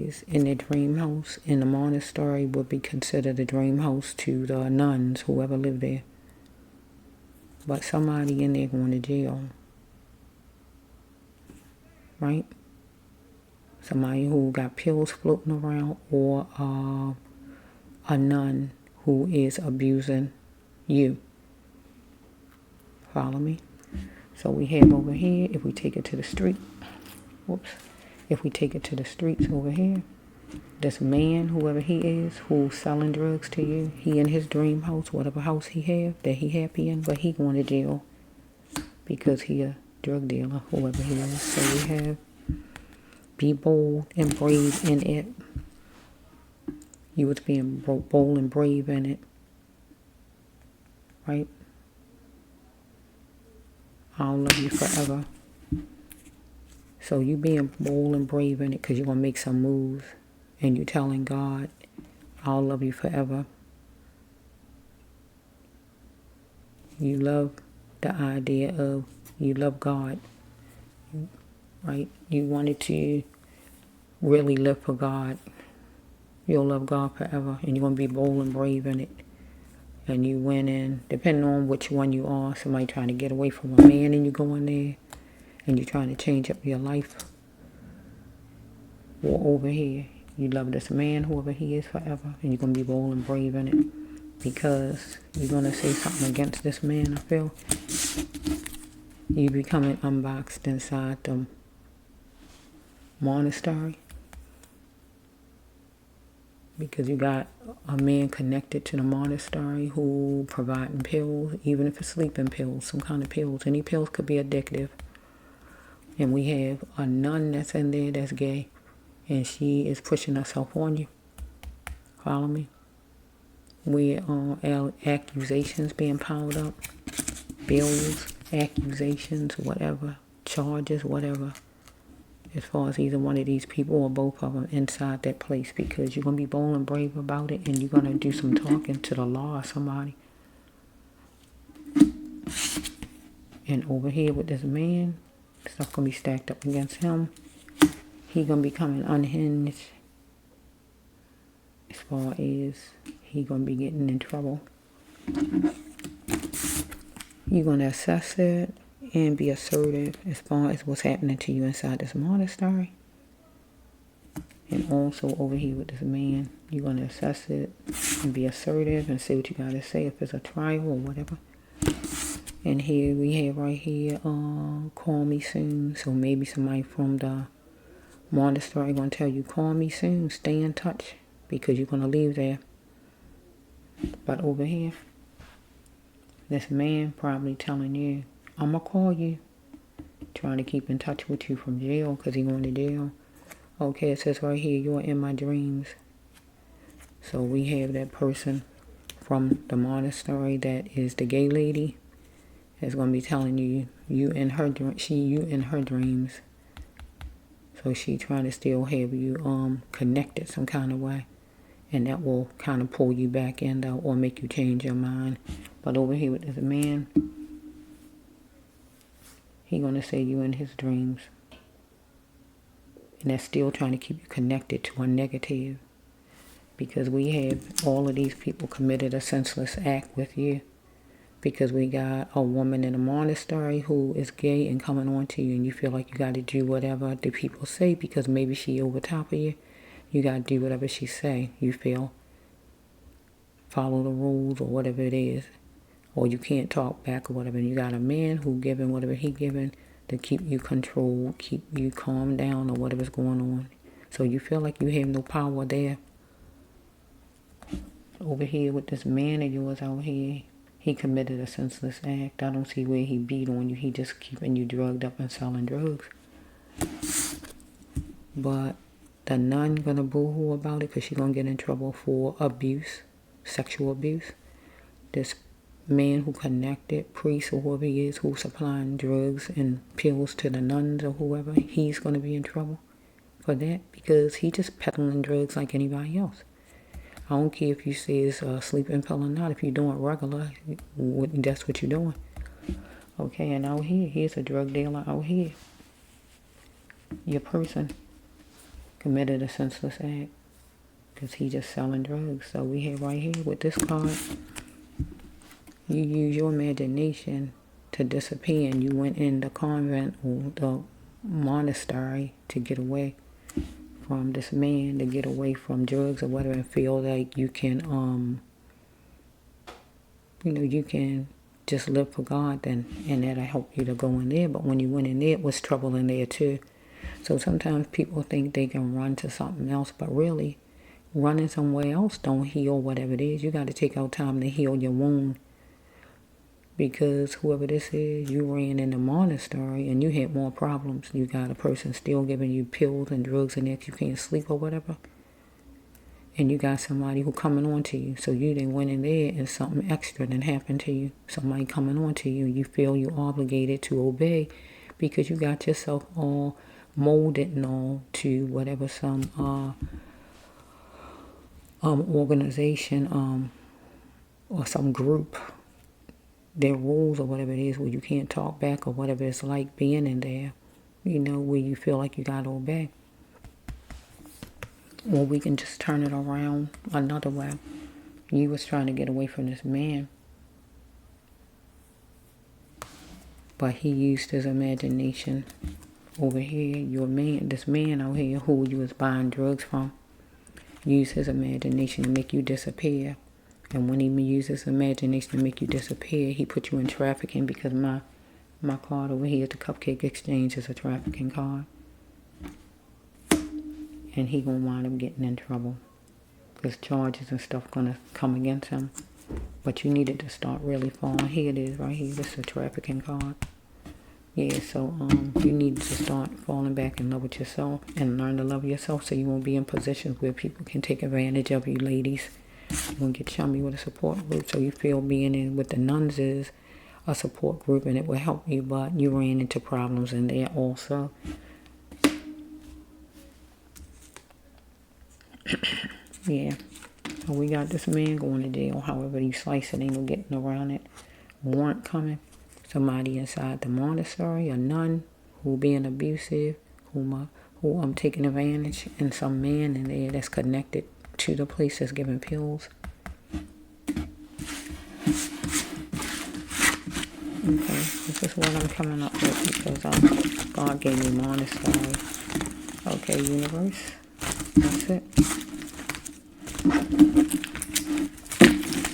is in their dream house in the monastery would be considered a dream house to the nuns, whoever lived there. But somebody in there going to jail. Right? Somebody who got pills floating around or a nun who is abusing you. Follow me? So we have over here, if we take it to the street, if we take it to the streets over here, this man, whoever he is, who's selling drugs to you, he in his dream house, whatever house he have, that he happy in, but he going to jail because he a drug dealer, whoever he is. So we have be bold and brave in it. You was being bold and brave in it. Right? I'll love you forever. So you being bold and brave in it because you're going to make some moves. And you telling God, I'll love you forever. You love the idea of, you love God. Right? You wanted to really live for God. You'll love God forever. And you're going to be bold and brave in it. And you went in, depending on which one you are, somebody trying to get away from a man and you go in there and you're trying to change up your life. Or over here, you love this man, whoever he is, forever. And you're going to be bold and brave in it. Because you're going to say something against this man, I feel. You becoming unboxed inside the monastery. Because you got a man connected to the monastery who providing pills, even if it's sleeping pills, some kind of pills. Any pills could be addictive. And we have a nun that's in there that's gay. And she is pushing herself on you. Follow me? We accusations being piled up. Bills, accusations, whatever. Charges, whatever. as far as either one of these people or both of them inside that place, because you're going to be bold and brave about it, and you're going to do some talking to the law or somebody. And over here with this man, stuff going to be stacked up against him. He going to be coming unhinged as far as he going to be getting in trouble. You're going to assess it and be assertive as far as what's happening to you inside this monastery. And also over here with this man, you're going to assess it and be assertive and say what you got to say if it's a trial or whatever. And here we have right here, call me soon. So maybe somebody from the monastery going to tell you, call me soon, stay in touch, because you're going to leave there. But over here, this man probably telling you, I'm going to call you, trying to keep in touch with you from jail because he's going to jail. Okay, it says right here, you're in my dreams. So we have that person from the monastery that is the gay lady that's going to be telling you, you in her dreams. So she trying to still have you connected some kind of way. And that will kind of pull you back in though, or make you change your mind. But over here with this man, he going to say you in his dreams. And that's still trying to keep you connected to a negative. Because we have all of these people committed a senseless act with you. Because we got a woman in a monastery who is gay and coming on to you, and you feel like you got to do whatever the people say because maybe she over top of you. You got to do whatever she say, you feel. Follow the rules or whatever it is. Or you can't talk back or whatever. And you got a man who giving whatever he giving to keep you controlled, keep you calm down or whatever's going on. So you feel like you have no power there. Over here with this man of yours out here, he committed a senseless act. I don't see where he beat on you. He just keeping you drugged up and selling drugs. But the nun gonna boo-hoo about it because she's gonna get in trouble for abuse, sexual abuse. This man who connected, priest or whoever he is, who's supplying drugs and pills to the nuns or whoever, he's gonna be in trouble for that because he just peddling drugs like anybody else. I don't care if you say it's a sleeping pill or not. If you're doing regular, that's what you're doing. Okay, and out here, here's a drug dealer out here. Your person committed a senseless act because he just selling drugs. So we have right here with this card, you use your imagination to disappear, and you went in the convent or the monastery to get away from this man, to get away from drugs or whatever, and feel like you can, you can just live for God, and that'll help you to go in there. But when you went in there, it was trouble in there too. So sometimes people think they can run to something else, but really, running somewhere else don't heal whatever it is. You got to take out time to heal your wound. Because whoever this is, you ran in the monastery and you had more problems. You got a person still giving you pills and drugs and that you can't sleep or whatever. And you got somebody who coming on to you. So you didn't went in there and something extra done happened to you. Somebody coming on to you. You feel you obligated to obey because you got yourself all molded and all to whatever some organization or some group, their rules or whatever it is, where you can't talk back or whatever it's like being in there, where you feel like you got to obey. Or we can just turn it around another way. You was trying to get away from this man, but he used his imagination. Over here, this man out here who you was buying drugs from, used his imagination to make you disappear. And when he uses his imagination to make you disappear, he put you in trafficking, because my card over here at the Cupcake Exchange is a trafficking card. And he gonna wind up getting in trouble because charges and stuff gonna come against him. But you needed to start really falling. Here it is right here. This is a trafficking card. Yeah, so you need to start falling back in love with yourself and learn to love yourself, so you won't be in positions where people can take advantage of you, ladies. You're going to get chummy with a support group, so you feel being in with the nuns is a support group and it will help you, but you ran into problems in there also. Yeah. So we got this man going to jail. However you slice it, ain't no getting around it. Warrant coming. Somebody inside the monastery, a nun who being abusive, who taking advantage, and some man in there that's connected to the place that's giving pills. Okay, this is what I'm coming up with because God gave me monastery. Okay, universe. That's it.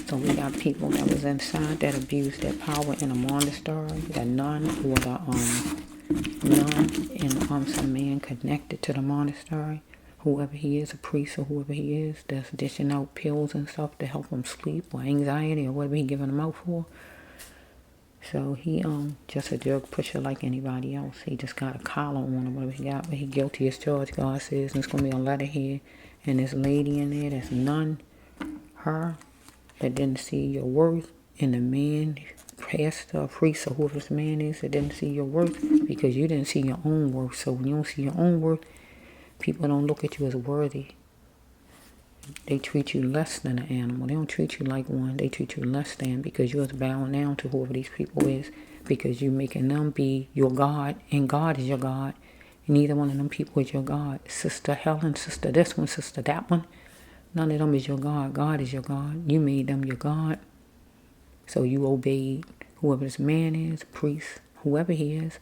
So we got people that was inside that abused their power in a monastery, the nun or the nun and some man connected to the monastery, whoever he is, a priest or whoever he is, that's dishing out pills and stuff to help him sleep or anxiety or whatever he giving them out for. So he just a drug pusher like anybody else. He just got a collar on or whatever he got, but he guilty as charged, God says, and it's gonna be a letter here. And this lady in there, that's none, her, that didn't see your worth, and the man, pastor, priest, or whoever this man is, that didn't see your worth because you didn't see your own worth. So when you don't see your own worth, people don't look at you as worthy. They treat you less than an animal. They don't treat you like one. They treat you less than because you're bowing down to whoever these people is because you're making them be your God and God is your God. And neither one of them people is your God. Sister Helen, sister this one, sister that one. None of them is your God. God is your God. You made them your God. So you obeyed whoever this man is, priest, whoever he is.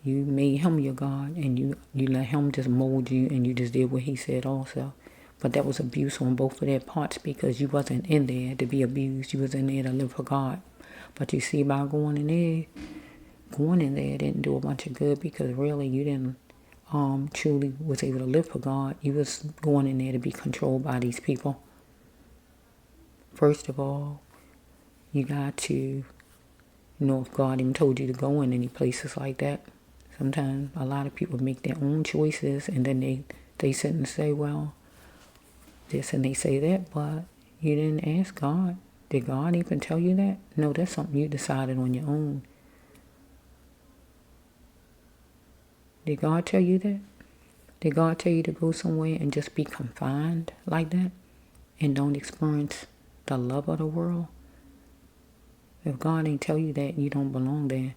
You made him your God and you let him just mold you and you just did what he said also. But that was abuse on both of their parts because you wasn't in there to be abused. You was in there to live for God. But you see, by going in there didn't do a bunch of good because really you didn't truly was able to live for God. You was going in there to be controlled by these people. First of all, you got to know if God even told you to go in any places like that. Sometimes a lot of people make their own choices and then they sit and say, well, this and they say that, but you didn't ask God. Did God even tell you that? No, that's something you decided on your own. Did God tell you that? Did God tell you to go somewhere and just be confined like that and don't experience the love of the world? If God ain't tell you that, you don't belong there.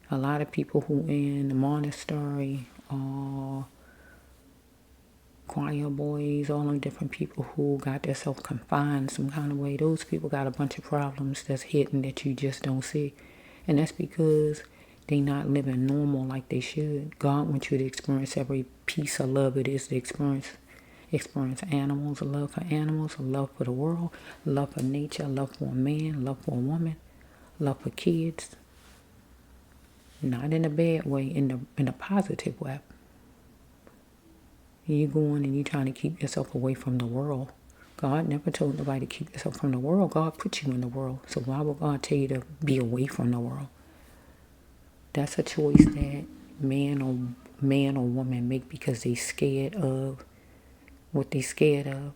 A lot of people who in the monastery or choir boys, all them different people who got themselves confined some kind of way, those people got a bunch of problems that's hidden that you just don't see. And that's because they not living normal like they should. God wants you to experience every piece of love it is to experience. Experience animals, a love for animals, a love for the world, love for nature, love for a man, love for a woman, love for kids. Not in a bad way, in a positive way. You going and you trying to keep yourself away from the world. God never told nobody to keep yourself from the world. God put you in the world. So why would God tell you to be away from the world? That's a choice that man or woman make because they scared of what they scared of.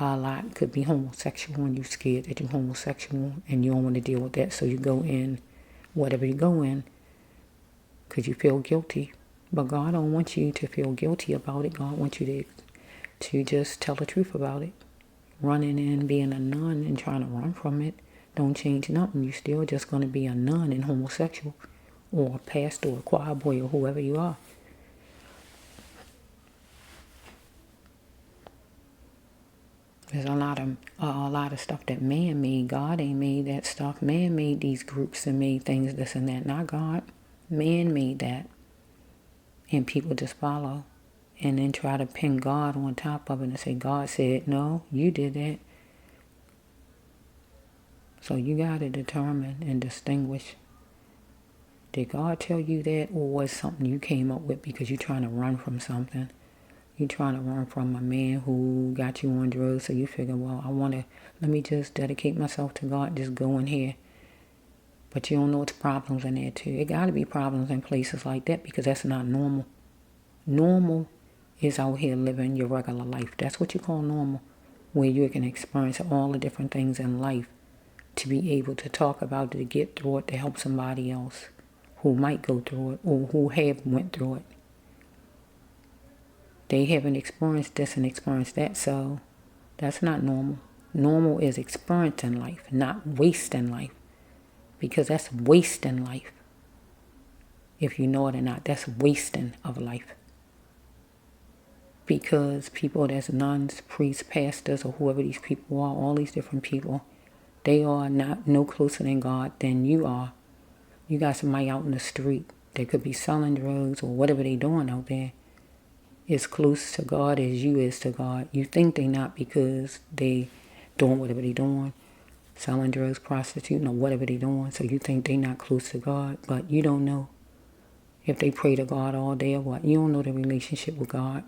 A lot could be homosexual and you scared that you're homosexual and you don't want to deal with that. So you go in whatever you go in because you feel guilty. But God don't want you to feel guilty about it. God wants you to just tell the truth about it. Running in, being a nun and trying to run from it don't change nothing. You're still just going to be a nun and homosexual or a pastor or a choir boy or whoever you are. There's a lot of stuff that man made. God ain't made that stuff. Man made these groups and made things this and that. Not God. Man made that. And people just follow and then try to pin God on top of it and say, God said, no, you did that. So you got to determine and distinguish. Did God tell you that or was something you came up with because you're trying to run from something? You're trying to run from a man who got you on drugs, so you figure, well, let me just dedicate myself to God, just go in here. But you don't know it's problems in there too. It got to be problems in places like that because that's not normal. Normal is out here living your regular life. That's what you call normal, where you can experience all the different things in life to be able to talk about it, to get through it, to help somebody else who might go through it or who have went through it. They haven't experienced this and experienced that, so that's not normal. Normal is experiencing life, not wasting life. Because that's wasting life. If you know it or not, that's wasting of life. Because people that's nuns, priests, pastors, or whoever these people are, all these different people, they are not no closer than God than you are. You got somebody out in the street that could be selling drugs or whatever they doing out there as close to God as you is to God. You think they not because they doing whatever they doing, selling drugs, prostituting, or whatever they doing. So you think they not close to God, but you don't know if they pray to God all day or what. You don't know the relationship with God.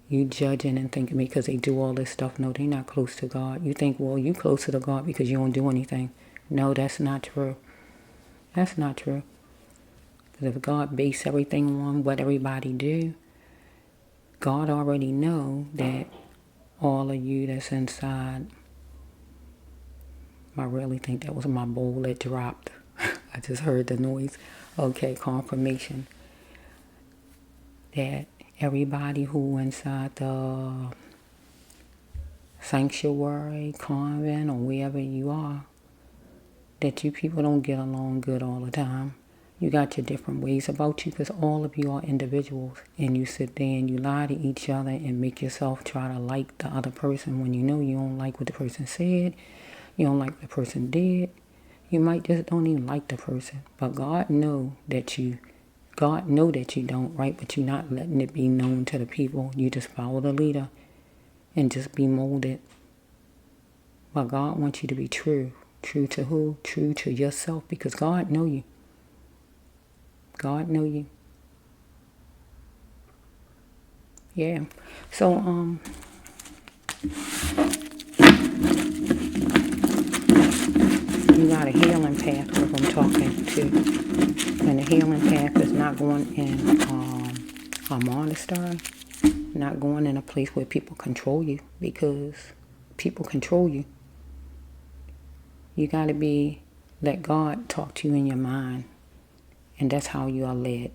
You judging and thinking because they do all this stuff. No, they not close to God. You think, well, you closer to God because you don't do anything. No, that's not true. That's not true. Because if God base everything on what everybody do, God already know that all of you that's inside. I really think that was my bowl that dropped. I just heard the noise. Okay, confirmation that everybody who inside the sanctuary, convent, or wherever you are, that you people don't get along good all the time. You got your different ways about you because all of you are individuals, and you sit there and you lie to each other and make yourself try to like the other person when you know you don't like what the person said, you don't like what the person did. You might just don't even like the person, but God know that you don't, right? But you're not letting it be known to the people. You just follow the leader and just be molded. But God wants you to be true. True to who? True to yourself, because God know you. God know you. Yeah. So, you got a healing path that I'm talking to. And the healing path is not going in a monastery, not going in a place where people control you, because people control you. You got to let God talk to you in your mind, and that's how you are led.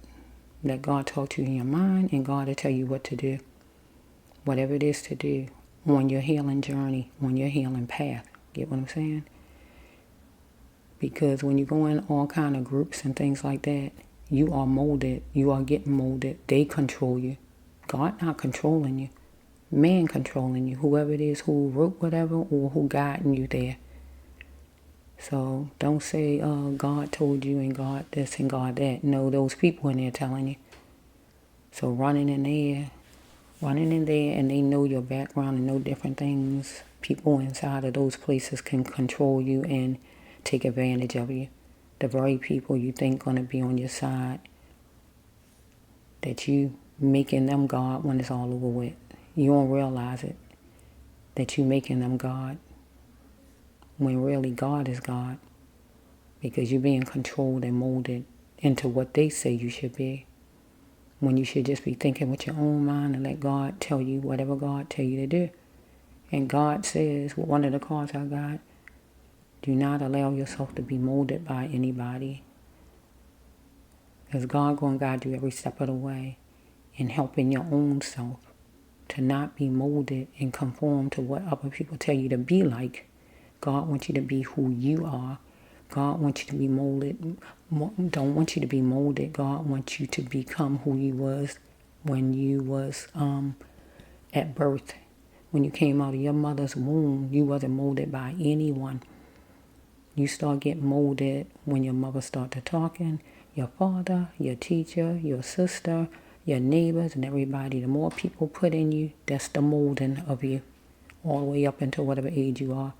Let God talk to you in your mind, and God will tell you what to do, whatever it is to do on your healing journey, on your healing path. Get what I'm saying? Because when you go in all kind of groups and things like that, you are molded. You are getting molded. They control you. God not controlling you. Man controlling you. Whoever it is who wrote whatever or who guiding you there. So don't say, God told you and God this and God that. No, those people in there telling you. So running in there, and they know your background and know different things. People inside of those places can control you and take advantage of you. The very people you think going to be on your side, that you making them God when it's all over with. You don't realize it, that you making them God, when really God is God, because you're being controlled and molded into what they say you should be, when you should just be thinking with your own mind and let God tell you whatever God tell you to do. And God says, with one of the cards I got, do not allow yourself to be molded by anybody, because God going to guide you every step of the way in helping your own self to not be molded and conform to what other people tell you to be like. God wants you to be who you are. God wants you to be molded. Don't want you to be molded. God wants you to become who you was when you was at birth. When you came out of your mother's womb, you wasn't molded by anyone. You start getting molded when your mother started talking, your father, your teacher, your sister, your neighbors, and everybody. The more people put in you, that's the molding of you, all the way up until whatever age you are.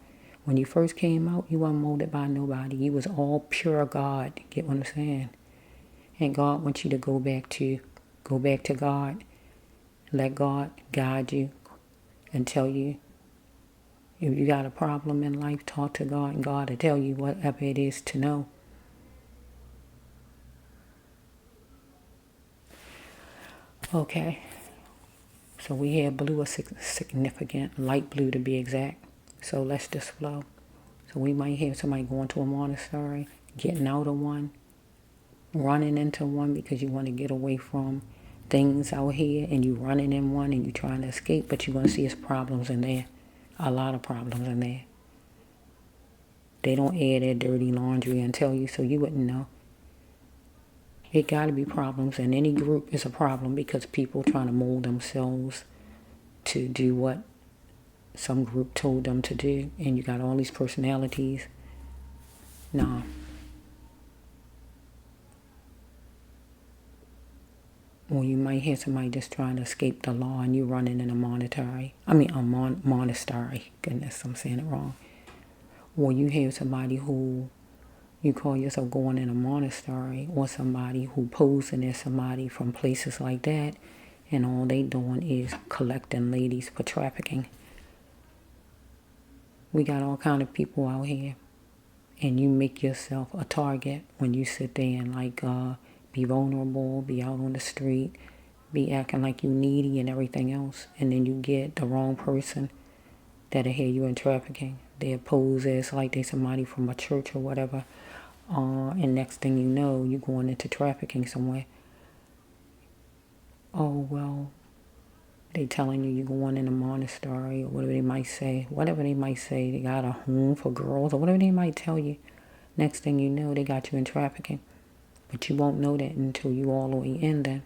When you first came out, you weren't molded by nobody. You was all pure God. Get what I'm saying? And God wants you to go back to God. Let God guide you and tell you. If you got a problem in life, talk to God, and God will tell you whatever it is to know. Okay. So we have blue is significant, light blue to be exact. So let's just flow. So we might have somebody going to a monastery, getting out of one, running into one because you want to get away from things out here and you running in one and you trying to escape, but you're going to see it's problems in there. A lot of problems in there. They don't air their dirty laundry and tell you, so you wouldn't know. It got to be problems, and any group is a problem because people trying to mold themselves to do what some group told them to do, and you got all these personalities. Nah. Or you might hear somebody just trying to escape the law and you running in a monastery. Monastery. Goodness, I'm saying it wrong. Or you hear somebody who you call yourself going in a monastery, or somebody who posing as somebody from places like that, and all they doing is collecting ladies for trafficking. We got all kind of people out here, and you make yourself a target when you sit there and be vulnerable, be out on the street, be acting like you needy and everything else, and then you get the wrong person that'll hear you in trafficking. They pose as like they somebody from a church or whatever, and next thing you know, you're going into trafficking somewhere. Oh, well, they telling you you're going in a monastery or whatever they might say. They got a home for girls or whatever they might tell you. Next thing you know, they got you in trafficking. But you won't know that until you all the way in there.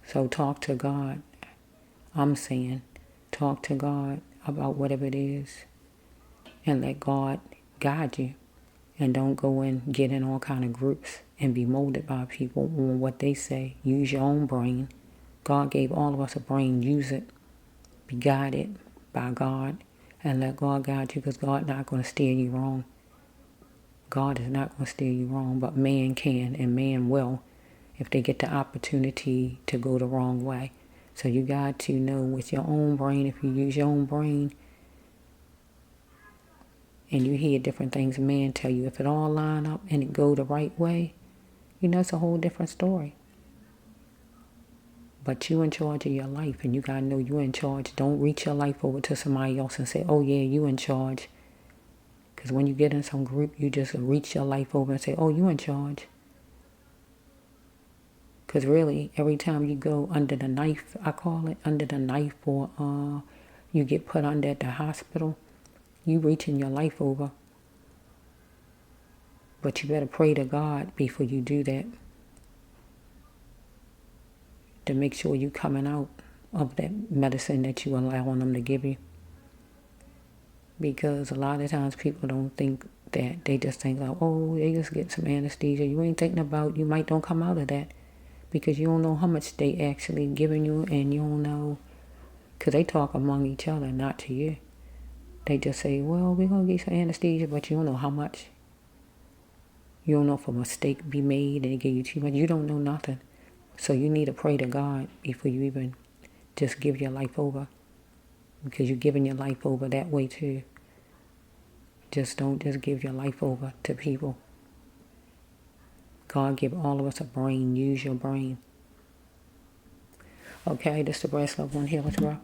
So talk to God. I'm saying, talk to God about whatever it is. And let God guide you. And don't go and get in all kind of groups and be molded by people on what they say. Use your own brain. God gave all of us a brain. Use it. Be guided by God. And let God guide you, because God's not going to steer you wrong. God is not going to steer you wrong, but man can, and man will, if they get the opportunity to go the wrong way. So you got to know with your own brain, if you use your own brain, and you hear different things man tell you, if it all line up and it go the right way, it's a whole different story. But you in charge of your life, and you got to know you in charge. Don't reach your life over to somebody else and say, oh yeah, you in charge. Because when you get in some group, you just reach your life over and say, oh, you in charge. Because really, every time you go under the knife, I call it, under the knife, or you get put under at the hospital, you reaching your life over. But you better pray to God before you do that, to make sure you coming out of that medicine that you allowing them to give you. Because a lot of times people don't think that. They just think like, oh, they just get some anesthesia. You ain't thinking about you might don't come out of that, because you don't know how much they actually giving you, and you don't know, because they talk among each other, not to you. They just say, well, we're going to get some anesthesia, but you don't know how much. You don't know if a mistake be made and they give you too much. You don't know nothing. So you need to pray to God before you even just give your life over, because you're giving your life over that way too. Just don't just give your life over to people. God give all of us a brain. Use your brain. Okay, this is the Breast Love One here with Rock.